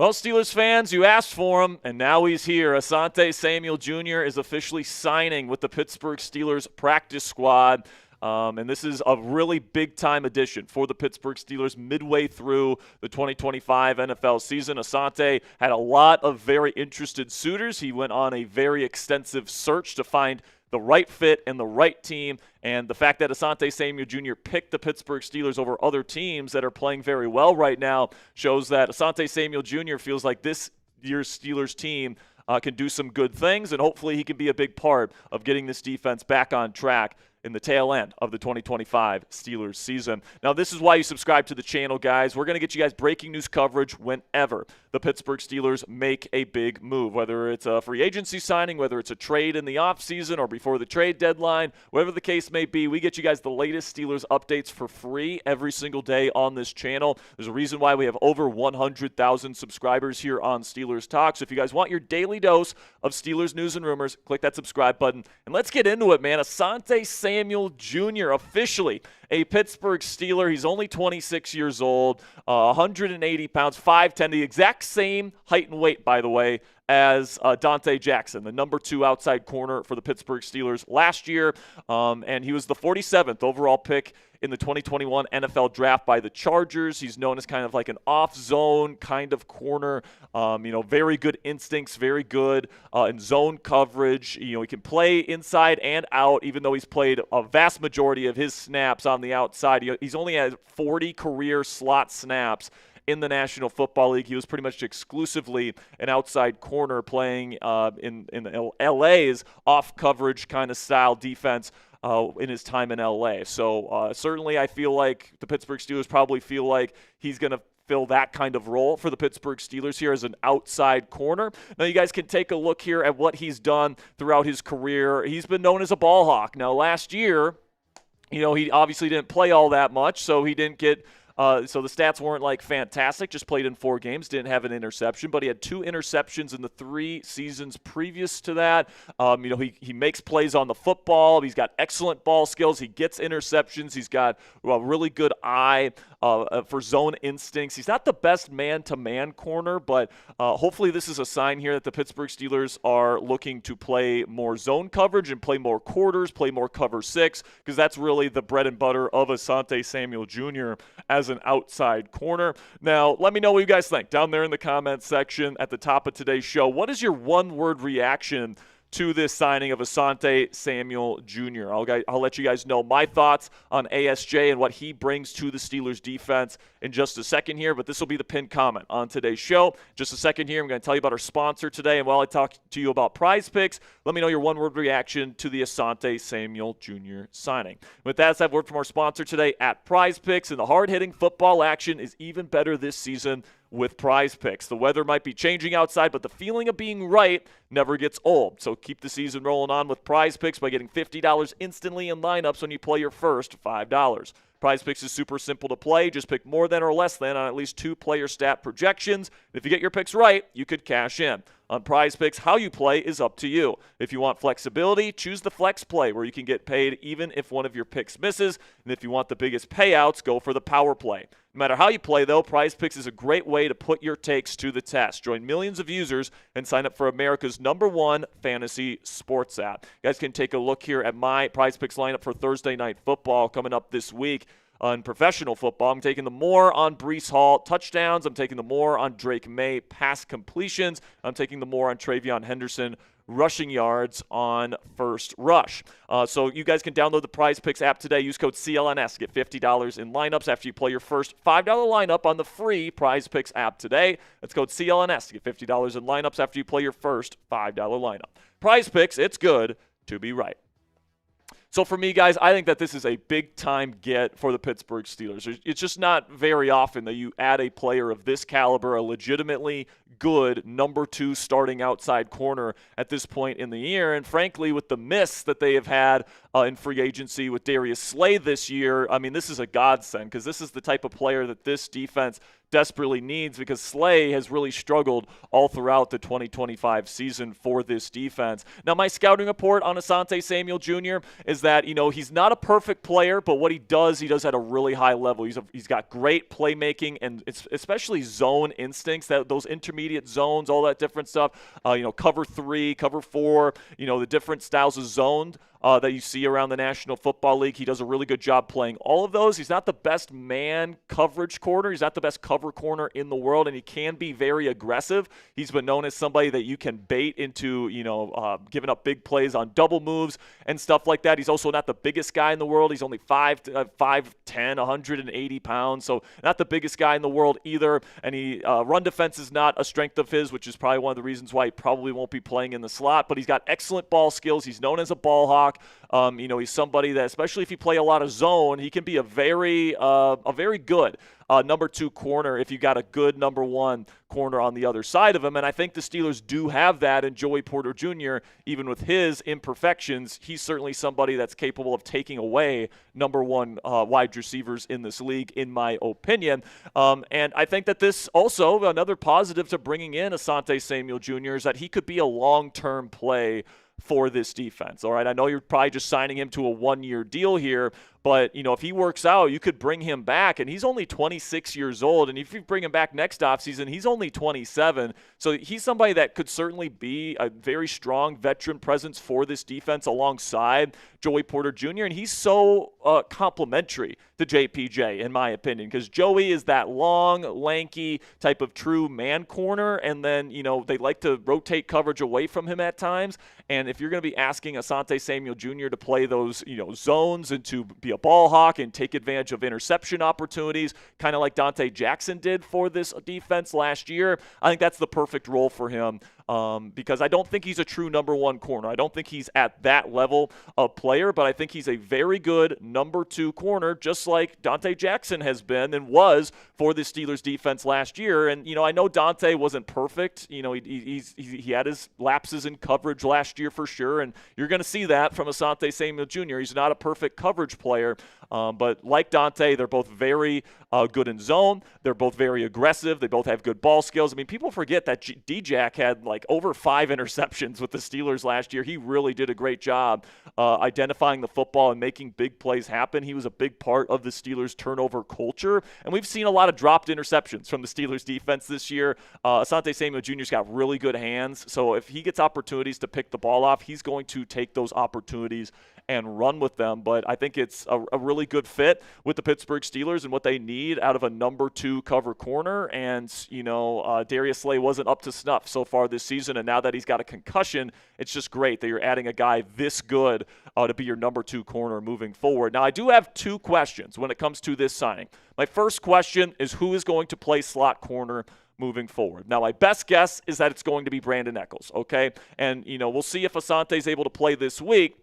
Well, Steelers fans, you asked for him, and now he's here. Asante Samuel Jr. is officially signing with the Pittsburgh Steelers practice squad. And this is a really big-time addition for the Pittsburgh Steelers midway through the 2025 NFL season. Asante had a lot of very interested suitors. He went on a very extensive search to find the right fit and the right team. And the fact that Asante Samuel Jr. picked the Pittsburgh Steelers over other teams that are playing very well right now shows that Asante Samuel Jr. feels like this year's Steelers team can do some good things, and hopefully he can be a big part of getting this defense back on track in the tail end of the 2025 Steelers season. Now, this is why you subscribe to the channel, guys. We're going to get you guys breaking news coverage whenever the Pittsburgh Steelers make a big move, whether it's a free agency signing, whether it's a trade in the offseason or before the trade deadline, whatever the case may be. We get you guys the latest Steelers updates for free every single day on this channel. There's a reason why we have over 100,000 subscribers here on Steelers Talk. So if you guys want your daily dose of Steelers news and rumors, click that subscribe button. And let's get into it, man. Asante Samuel Jr. officially a Pittsburgh Steeler. He's only 26 years old, 180 pounds, 5'10", the exact same height and weight, by the way, as Dante Jackson, the number 2 outside corner for the Pittsburgh Steelers last year. And he was the 47th overall pick in the 2021 NFL draft by the Chargers. He's known as kind of like an off-zone kind of corner. Very good instincts, very good in zone coverage. He can play inside and out, even though he's played a vast majority of his snaps on the outside. He's only had 40 career slot snaps in the National Football League. He was pretty much exclusively an outside corner playing in LA's off-coverage kind of style defense in his time in LA. So certainly I feel like the Pittsburgh Steelers probably feel like he's going to fill that kind of role for the Pittsburgh Steelers here as an outside corner. Now you guys can take a look here at what he's done throughout his career. He's been known as a ball hawk. Now last year, he obviously didn't play all that much, so he didn't get so the stats weren't like fantastic, just played in 4 games, didn't have an interception, but he had 2 interceptions in the 3 seasons previous to that. He makes plays on the football. He's got excellent ball skills. He gets interceptions. He's got a really good eye for zone instincts. He's not the best man-to-man corner, but hopefully this is a sign here that the Pittsburgh Steelers are looking to play more zone coverage and play more quarters, play more cover 6, because that's really the bread and butter of Asante Samuel Jr. as an outside corner. Now, let me know what you guys think down there in the comments section at the top of today's show. What is your one-word reaction to this signing of Asante Samuel Jr.? I'll let you guys know my thoughts on ASJ and what he brings to the Steelers defense in just a second here, but this will be the pinned comment on today's show. Just a second here, I'm going to tell you about our sponsor today, and while I talk to you about Prize Picks, let me know your one-word reaction to the Asante Samuel Jr. signing. With that, let's have a word from our sponsor today at Prize Picks, and the hard-hitting football action is even better this season with Prize Picks. The weather might be changing outside, but the feeling of being right never gets old. So keep the season rolling on with Prize Picks by getting $50 instantly in lineups when you play your first $5. Prize Picks is super simple to play. Just pick more than or less than on at least 2 player stat projections. If you get your picks right, you could cash in. On Prize Picks, how you play is up to you. If you want flexibility, choose the Flex Play, where you can get paid even if one of your picks misses. And if you want the biggest payouts, go for the Power Play. No matter how you play, though, Prize Picks is a great way to put your takes to the test. Join millions of users and sign up for America's #1 fantasy sports app. You guys can take a look here at my Prize Picks lineup for Thursday Night Football coming up this week. On professional football, I'm taking the more on Breece Hall touchdowns. I'm taking the more on Drake May pass completions. I'm taking the more on Travion Henderson rushing yards on first rush. So you guys can download the Prize Picks app today. Use code CLNS to get $50 in lineups after you play your first $5 lineup on the free Prize Picks app today. That's code CLNS to get $50 in lineups after you play your first $5 lineup. Prize Picks, it's good to be right. So for me, guys, I think that this is a big-time get for the Pittsburgh Steelers. It's just not very often that you add a player of this caliber, a legitimately good number 2 starting outside corner at this point in the year. And frankly, with the miss that they have had in free agency with Darius Slay this year, I mean, this is a godsend because this is the type of player that this defense desperately needs, because Slay has really struggled all throughout the 2025 season for this defense. Now, my scouting report on Asante Samuel Jr. is that, he's not a perfect player, but what he does at a really high level. He's got great playmaking and especially zone instincts, those intermediate zones, all that different stuff, cover 3, cover 4, the different styles of zone that you see around the National Football League. He does a really good job playing all of those. He's not the best man coverage corner. He's not the best cover corner in the world, and he can be very aggressive. He's been known as somebody that you can bait into, giving up big plays on double moves and stuff like that. He's also not the biggest guy in the world. He's only 5'10", 180 pounds, so not the biggest guy in the world either. And he run defense is not a strength of his, which is probably one of the reasons why he probably won't be playing in the slot. But he's got excellent ball skills. He's known as a ball hawk. He's somebody that, especially if you play a lot of zone, he can be a very good number 2 corner if you got a good number 1 corner on the other side of him. And I think the Steelers do have that in Joey Porter Jr. Even with his imperfections, he's certainly somebody that's capable of taking away number 1 wide receivers in this league, in my opinion. And I think that this also, another positive to bringing in Asante Samuel Jr. is that he could be a long-term play for this defense. All right, I know you're probably just signing him to a 1-year deal here, but, if he works out, you could bring him back, and he's only 26 years old, and if you bring him back next offseason, he's only 27. So he's somebody that could certainly be a very strong veteran presence for this defense alongside Joey Porter Jr., and he's so complimentary to JPJ, in my opinion, because Joey is that long, lanky type of true man corner, and then, they like to rotate coverage away from him at times, and if you're going to be asking Asante Samuel Jr. to play those, zones and to be a ball hawk and take advantage of interception opportunities, kind of like Dante Jackson did for this defense last year, I think that's the perfect role for him. Because I don't think he's a true number 1 corner. I don't think he's at that level of player, but I think he's a very good number 2 corner, just like Dante Jackson has been and was for the Steelers defense last year. And, I know Dante wasn't perfect. He had his lapses in coverage last year for sure, and you're going to see that from Asante Samuel Jr. He's not a perfect coverage player, but like Dante, they're both very good in zone. They're both very aggressive. They both have good ball skills. I mean, people forget that D-Jack had over 5 interceptions with the Steelers last year. He really did a great job identifying the football and making big plays happen. He was a big part of the Steelers' turnover culture, and we've seen a lot of dropped interceptions from the Steelers' defense this year. Asante Samuel Jr.'s got really good hands, so if he gets opportunities to pick the ball off, he's going to take those opportunities and run with them. But I think it's a really good fit with the Pittsburgh Steelers and what they need out of a number 2 cover corner. And, Darius Slay wasn't up to snuff so far this season, and now that he's got a concussion, it's just great that you're adding a guy this good to be your number 2 corner moving forward. Now, I do have 2 questions when it comes to this signing. My first question is, who is going to play slot corner moving forward? Now, my best guess is that it's going to be Brandin Echols, okay? And, we'll see if Asante's able to play this week.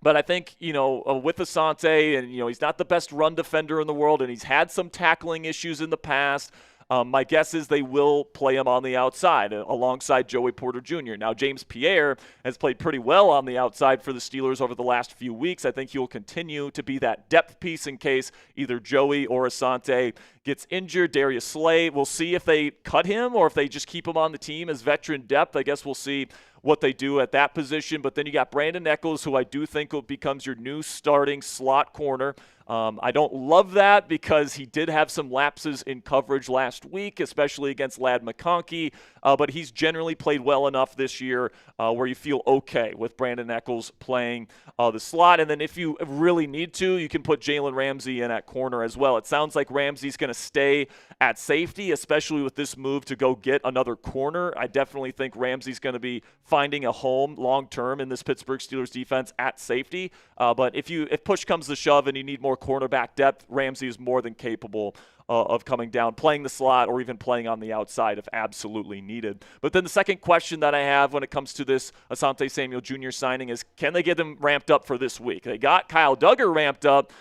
But I think, with Asante, and, he's not the best run defender in the world, and he's had some tackling issues in the past. My guess is they will play him on the outside alongside Joey Porter Jr. Now, James Pierre has played pretty well on the outside for the Steelers over the last few weeks. I think he will continue to be that depth piece in case either Joey or Asante gets injured. Darius Slay, we'll see if they cut him or if they just keep him on the team as veteran depth. I guess we'll see what they do at that position. But then you got Brandin Echols, who I do think becomes your new starting slot corner. I don't love that because he did have some lapses in coverage last week, especially against Ladd McConkey, but he's generally played well enough this year where you feel okay with Brandin Echols playing the slot. And then if you really need to, you can put Jalen Ramsey in at corner as well. It sounds like Ramsey's going to stay at safety, especially with this move to go get another corner. I definitely think Ramsey's going to be finding a home long-term in this Pittsburgh Steelers defense at safety. But if push comes to shove and you need more cornerback depth, Ramsey is more than capable of coming down, playing the slot, or even playing on the outside if absolutely needed. But then the second question that I have when it comes to this Asante Samuel Jr. signing is, can they get him ramped up for this week? They got Kyle Duggar ramped up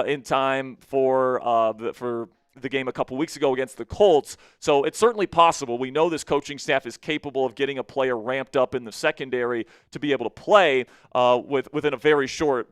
in time for the game a couple weeks ago against the Colts. So it's certainly possible. We know this coaching staff is capable of getting a player ramped up in the secondary to be able to play within a very short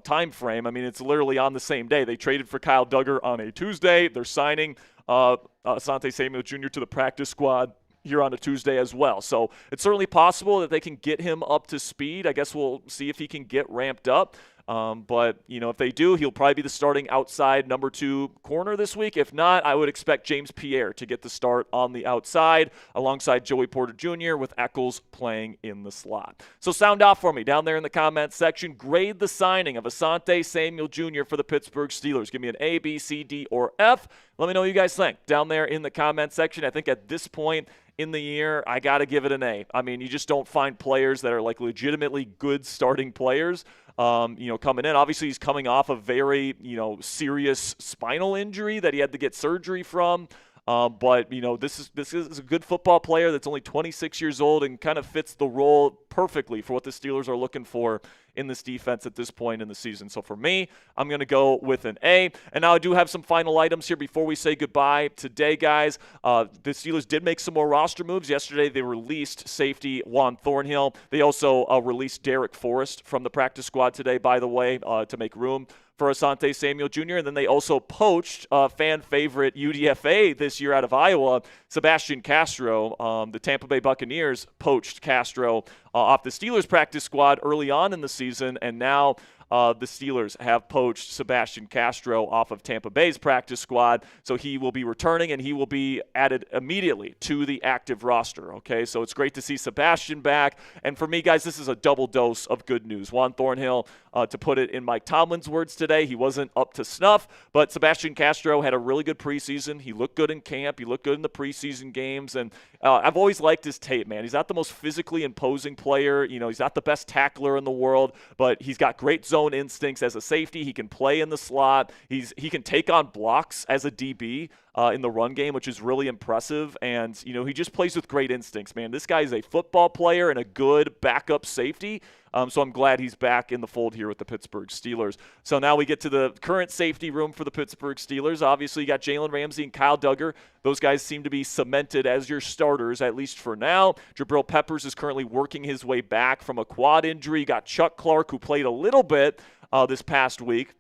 time frame. I mean, it's literally on the same day. They traded for Kyle Duggar on a Tuesday. They're signing Asante Samuel Jr. to the practice squad here on a Tuesday as well. So it's certainly possible that they can get him up to speed. I guess we'll see if he can get ramped up. But if they do, he'll probably be the starting outside number 2 corner this week. If not, I would expect James Pierre to get the start on the outside alongside Joey Porter Jr. with Echols playing in the slot. So sound off for me down there in the comments section. Grade the signing of Asante Samuel Jr. for the Pittsburgh Steelers. Give me an A, B, C, D, or F. Let me know what you guys think down there in the comment section. I think at this point in the year, I got to give it an A. I mean, you just don't find players that are like legitimately good starting players coming in. Obviously, he's coming off a very, serious spinal injury that he had to get surgery from. But this is a good football player that's only 26 years old and kind of fits the role perfectly for what the Steelers are looking for in this defense at this point in the season. So for me, I'm going to go with an A. And now I do have some final items here before we say goodbye today, guys. The Steelers did make some more roster moves. Yesterday, they released safety Juan Thornhill. They also released Derrick Forrest from the practice squad today, by the way, to make room for Asante Samuel Jr. And then they also poached fan favorite UDFA this year out of Iowa, Sebastian Castro. The Tampa Bay Buccaneers poached Castro off the Steelers practice squad early on in the season, and now the Steelers have poached Sebastian Castro off of Tampa Bay's practice squad, so he will be returning and he will be added immediately to the active roster, okay? So it's great to see Sebastian back, and for me, guys, this is a double dose of good news. Juan Thornhill, to put it in Mike Tomlin's words today, he wasn't up to snuff, but Sebastian Castro had a really good preseason. He looked good in camp. He looked good in the preseason games, and I've always liked his tape, man. He's not the most physically imposing player. He's not the best tackler in the world, but he's got great zone instincts as a safety. He can play in the slot. He can take on blocks as a DB in the run game, which is really impressive. And, he just plays with great instincts, man. This guy is a football player and a good backup safety. So I'm glad he's back in the fold here with the Pittsburgh Steelers. So now we get to the current safety room for the Pittsburgh Steelers. Obviously, you got Jalen Ramsey and Kyle Duggar. Those guys seem to be cemented as your starters, at least for now. Jabril Peppers is currently working his way back from a quad injury. You got Chuck Clark, who played a little bit this past week.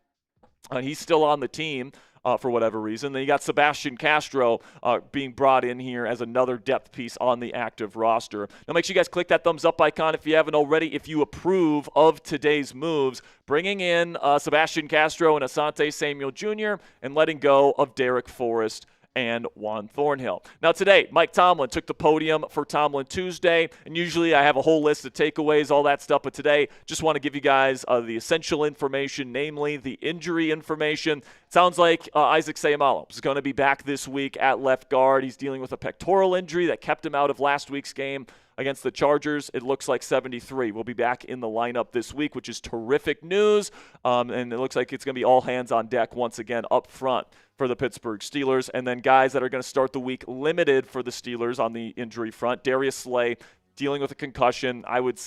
He's still on the team. For whatever reason. Then you got Sebastian Castro being brought in here as another depth piece on the active roster. Now make sure you guys click that thumbs up icon if you haven't already, if you approve of today's moves, bringing in Sebastian Castro and Asante Samuel Jr. and letting go of Derrick Forrest and Juan Thornhill. Now today, Mike Tomlin took the podium for Tomlin Tuesday, and usually I have a whole list of takeaways, all that stuff, but today just want to give you guys the essential information, namely the injury information. Sounds like Isaac Seumalo is going to be back this week at left guard. He's dealing with a pectoral injury that kept him out of last week's game against the Chargers. It looks like 73 will be back in the lineup this week, which is terrific news, and it looks like it's going to be all hands on deck once again up front for the Pittsburgh Steelers. And then guys that are going to start the week limited for the Steelers on the injury front, Darius Slay dealing with a concussion. I would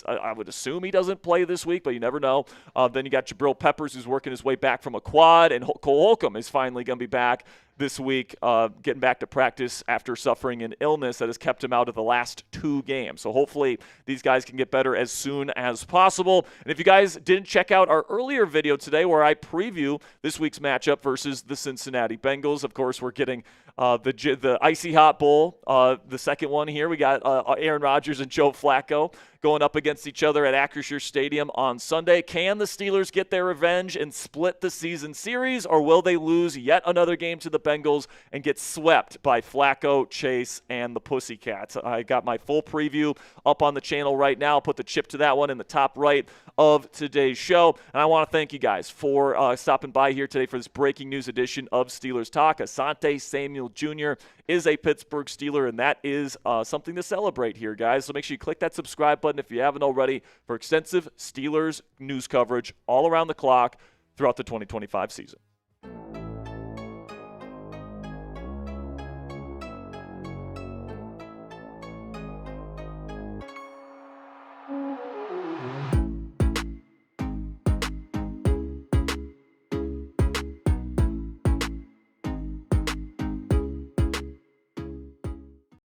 assume he doesn't play this week, but you never know. Then you got Jabril Peppers, who's working his way back from a quad, and Cole Holcomb is finally going to be back this week, getting back to practice after suffering an illness that has kept him out of the last 2 games. So hopefully these guys can get better as soon as possible. And if you guys didn't check out our earlier video today where I preview this week's matchup versus the Cincinnati Bengals, of course, we're getting the Icy Hot Bowl, the second one here. We got Aaron Rodgers and Joe Flacco going up against each other at Acrisure Stadium on Sunday. Can the Steelers get their revenge and split the season series, or will they lose yet another game to the Bengals and get swept by Flacco, Chase, and the Pussycats? I got my full preview up on the channel right now. I'll put the chip to that one in the top right of today's show. And I want to thank you guys for stopping by here today for this breaking news edition of Steelers Talk. Asante Samuel Jr. is a Pittsburgh Steeler, and that is something to celebrate here, guys. So make sure you click that subscribe button if you haven't already for extensive Steelers news coverage all around the clock throughout the 2025 season.